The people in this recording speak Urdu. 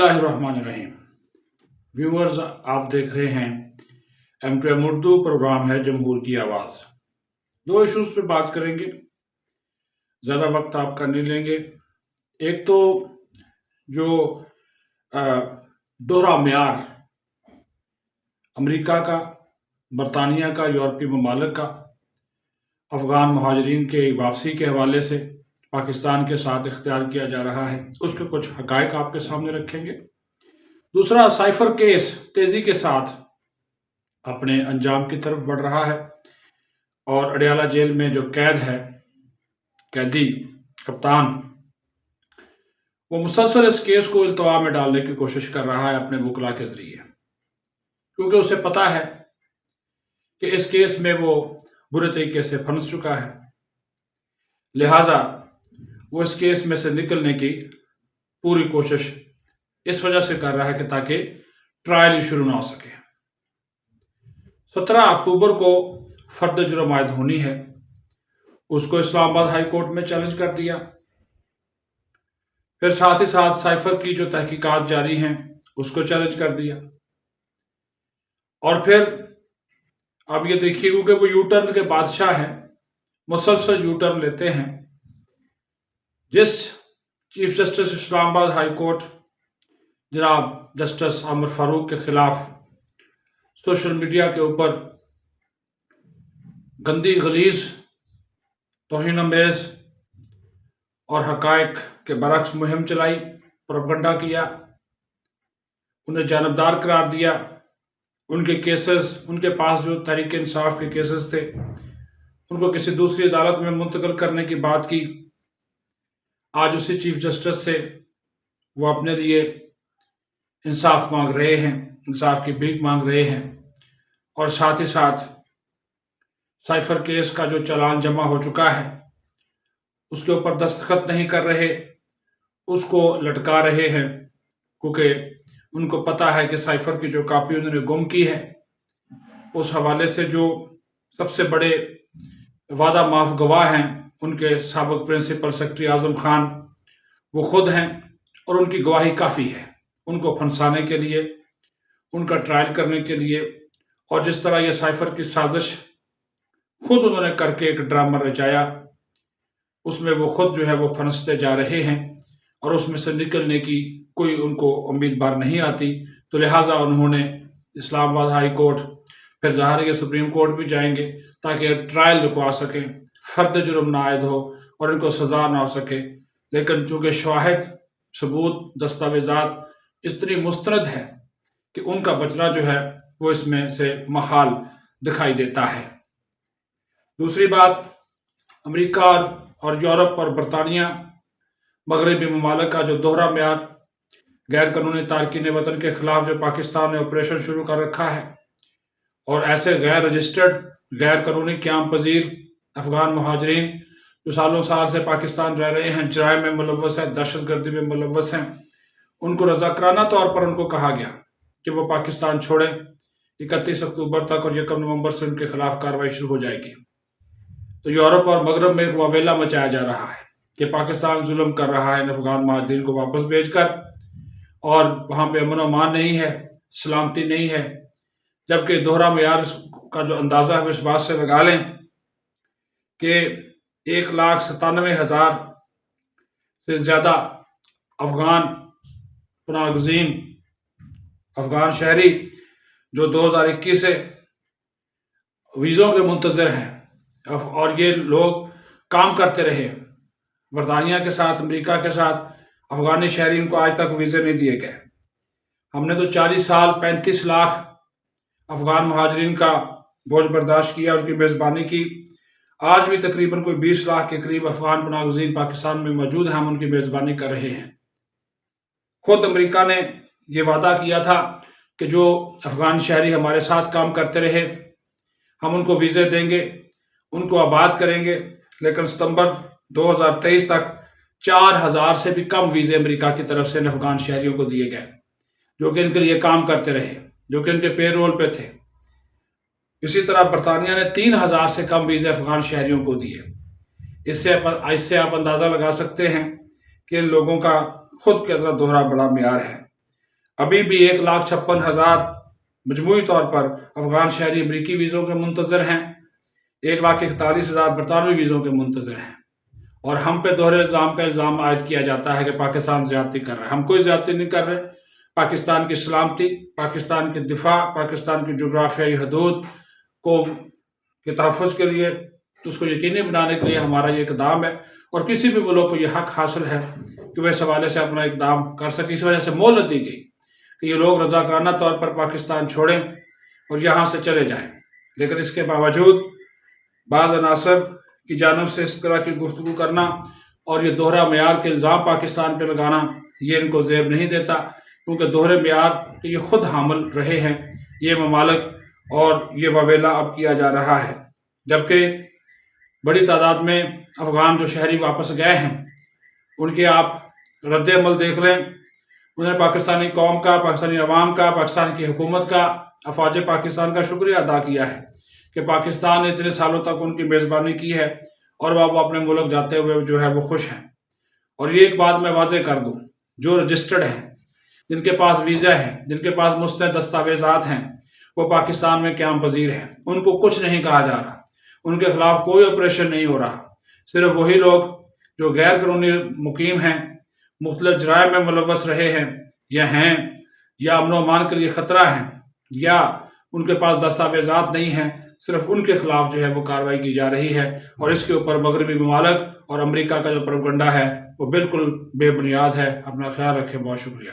اللہ الرحمن الرحیم ویورز، آپ دیکھ رہے ہیں M2M اردو پروگرام ہے جمہور کی آواز۔ دو ایشوز پہ بات کریں گے، زیادہ وقت آپ کا نہیں لیں گے۔ ایک تو جو دوہرا معیار امریکہ کا، برطانیہ کا، یورپی ممالک کا افغان مہاجرین کے واپسی کے حوالے سے پاکستان کے ساتھ اختیار کیا جا رہا ہے، اس کے کچھ حقائق آپ کے سامنے رکھیں گے۔ دوسرا، سائفر کیس تیزی کے ساتھ اپنے انجام کی طرف بڑھ رہا ہے اور اڈیالہ جیل میں جو قید ہے، قیدی کپتان، وہ مسلسل اس کیس کو التوا میں ڈالنے کی کوشش کر رہا ہے اپنے وکلاء کے ذریعے، کیونکہ اسے پتا ہے کہ اس کیس میں وہ برے طریقے سے پھنس چکا ہے، لہٰذا وہ اس کیس میں سے نکلنے کی پوری کوشش اس وجہ سے کر رہا ہے کہ تاکہ ٹرائل ہی شروع نہ ہو سکے۔ 17 اکتوبر کو فرد جرم عائد ہونی ہے، اس کو اسلام آباد ہائی کورٹ میں چیلنج کر دیا۔ پھر ساتھ ہی ساتھ سائفر کی جو تحقیقات جاری ہیں اس کو چیلنج کر دیا، اور پھر آپ یہ دیکھیے کیونکہ وہ یو ٹرن کے بادشاہ ہیں، مسلسل یو ٹرن لیتے ہیں۔ جس چیف جسٹس اسلام آباد ہائی کورٹ جناب جسٹس عمر فاروق کے خلاف سوشل میڈیا کے اوپر گندی غلیظ توہین آمیز اور حقائق کے برعکس مہم چلائی، پروپیگنڈا کیا، انہیں جانبدار قرار دیا، ان کے کیسز، ان کے پاس جو تحریک انصاف کے کیسز تھے ان کو کسی دوسری عدالت میں منتقل کرنے کی بات کی۔ آج اسی چیف جسٹس سے وہ اپنے لیے انصاف مانگ رہے ہیں، انصاف کی بھیک مانگ رہے ہیں، اور ساتھ ہی ساتھ سائفر کیس کا جو چالان جمع ہو چکا ہے اس کے اوپر دستخط نہیں کر رہے، اس کو لٹکا رہے ہیں، کیونکہ ان کو پتا ہے کہ سائفر کی جو کاپی انہوں نے گم کی ہے، اس حوالے سے جو سب سے بڑے وعدہ معاف گواہ ہیں ان کے سابق پرنسپل سیکرٹری اعظم خان، وہ خود ہیں، اور ان کی گواہی کافی ہے ان کو پھنسانے کے لیے، ان کا ٹرائل کرنے کے لیے۔ اور جس طرح یہ سائفر کی سازش خود انہوں نے کر کے ایک ڈرامہ رچایا، اس میں وہ خود جو ہے وہ پھنستے جا رہے ہیں، اور اس میں سے نکلنے کی کوئی ان کو امید بار نہیں آتی، تو لہٰذا انہوں نے اسلام آباد ہائی کورٹ، پھر ظاہر یہ سپریم کورٹ بھی جائیں گے تاکہ ٹرائل رکوا سکیں، فرد جرم نہ عائد ہو اور ان کو سزا نہ ہو سکے۔ لیکن چونکہ شواہد، ثبوت، دستاویزات اتنی مستند ہے کہ ان کا بچنا جو ہے وہ اس میں سے محال دکھائی دیتا ہے۔ دوسری بات، امریکہ اور یورپ اور برطانیہ مغربی ممالک کا جو دوہرا معیار، غیر قانونی تارکین وطن کے خلاف جو پاکستان نے آپریشن شروع کر رکھا ہے، اور ایسے غیر رجسٹرڈ، غیر قانونی قیام پذیر افغان مہاجرین جو سالوں سال سے پاکستان رہ رہے ہیں، جرائم میں ملوث ہیں، دہشت گردی میں ملوث ہیں، ان کو رضاکارانہ طور پر ان کو کہا گیا کہ وہ پاکستان چھوڑیں۔ 31 اکتوبر تک اور 1 نومبر سے ان کے خلاف کارروائی شروع ہو جائے گی۔ تو یورپ اور مغرب میں ایک واویلا مچایا جا رہا ہے کہ پاکستان ظلم کر رہا ہے ان افغان مہاجرین کو واپس بھیج کر، اور وہاں پہ امن و امان نہیں ہے، سلامتی نہیں ہے، جبکہ دوہرا معیار کا جو اندازہ ہے اس بات سے لگا لیں کہ 1,97,000 سے زیادہ افغان پناہ گزین، افغان شہری جو 2021 سے ویزوں کے منتظر ہیں، اور یہ لوگ کام کرتے رہے برطانیہ کے ساتھ، امریکہ کے ساتھ، افغانی شہریوں کو آج تک ویزے نہیں دیے گئے۔ ہم نے تو 40 سال 35 لاکھ افغان مہاجرین کا بوجھ برداشت کیا، ان کی میزبانی کی۔ آج بھی تقریباً کوئی 20 لاکھ کے قریب افغان پناہ گزین پاکستان میں موجود ہیں، ہم ان کی میزبانی کر رہے ہیں۔ خود امریکہ نے یہ وعدہ کیا تھا کہ جو افغان شہری ہمارے ساتھ کام کرتے رہے ہم ان کو ویزے دیں گے، ان کو آباد کریں گے، لیکن ستمبر 2023 تک 4,000 سے بھی کم ویزے امریکہ کی طرف سے ان افغان شہریوں کو دیے گئے جو کہ ان کے لیے کام کرتے رہے، جو کہ ان کے پے رول پہ تھے۔ اسی طرح برطانیہ نے 3,000 سے کم ویزے افغان شہریوں کو دیے۔ اس سے آپ اندازہ لگا سکتے ہیں کہ ان لوگوں کا خود کے اندر دوہرا بڑا معیار ہے۔ ابھی بھی 1,56,000 مجموعی طور پر افغان شہری امریکی ویزوں کے منتظر ہیں، 1,41,000 برطانوی ویزوں کے منتظر ہیں، اور ہم پہ دوہرے الزام کا الزام عائد کیا جاتا ہے کہ پاکستان زیادتی کر رہا ہے۔ ہم کوئی زیادتی نہیں کر رہے۔ پاکستان کی سلامتی، پاکستان کے دفاع، پاکستان کی جغرافیائی حدود کے تحفظ کے لیے، اس کو یقینی بنانے کے لیے ہمارا یہ اقدام ہے، اور کسی بھی ملک کو یہ حق حاصل ہے کہ وہ اس حوالے سے اپنا اقدام کر سکے۔ اس وجہ سے مہلت دی گئی کہ یہ لوگ رضاکارانہ طور پر پاکستان چھوڑیں اور یہاں سے چلے جائیں، لیکن اس کے باوجود بعض عناصر کی جانب سے اس طرح کی گفتگو کرنا اور یہ دوہرا معیار کے الزام پاکستان پہ لگانا، یہ ان کو زیب نہیں دیتا، کیونکہ دوہرے معیار کے یہ خود حامل رہے ہیں یہ ممالک، اور یہ وویلا اب کیا جا رہا ہے۔ جبکہ بڑی تعداد میں افغان جو شہری واپس گئے ہیں، ان کے آپ رد عمل دیکھ لیں، انہیں پاکستانی قوم کا، پاکستانی عوام کا، پاکستان کی حکومت کا، افواج پاکستان کا شکریہ ادا کیا ہے کہ پاکستان نے اتنے سالوں تک ان کی میزبانی کی ہے، اور وہ اپنے ملک جاتے ہوئے جو ہے وہ خوش ہیں۔ اور یہ ایک بات میں واضح کر دوں، جو رجسٹرڈ ہیں، جن کے پاس ویزا ہیں، جن کے پاس مستند دستاویزات ہیں، وہ پاکستان میں قیام پذیر ہیں، ان کو کچھ نہیں کہا جا رہا، ان کے خلاف کوئی آپریشن نہیں ہو رہا۔ صرف وہی لوگ جو غیر قانونی مقیم ہیں، مختلف جرائم میں ملوث رہے ہیں، یا امن و امان کے لیے خطرہ ہیں، یا ان کے پاس دستاویزات نہیں ہیں، صرف ان کے خلاف جو ہے وہ کارروائی کی جا رہی ہے، اور اس کے اوپر مغربی ممالک اور امریکہ کا جو پروپیگنڈا ہے وہ بالکل بے بنیاد ہے۔ اپنا خیال رکھیں، بہت شکریہ۔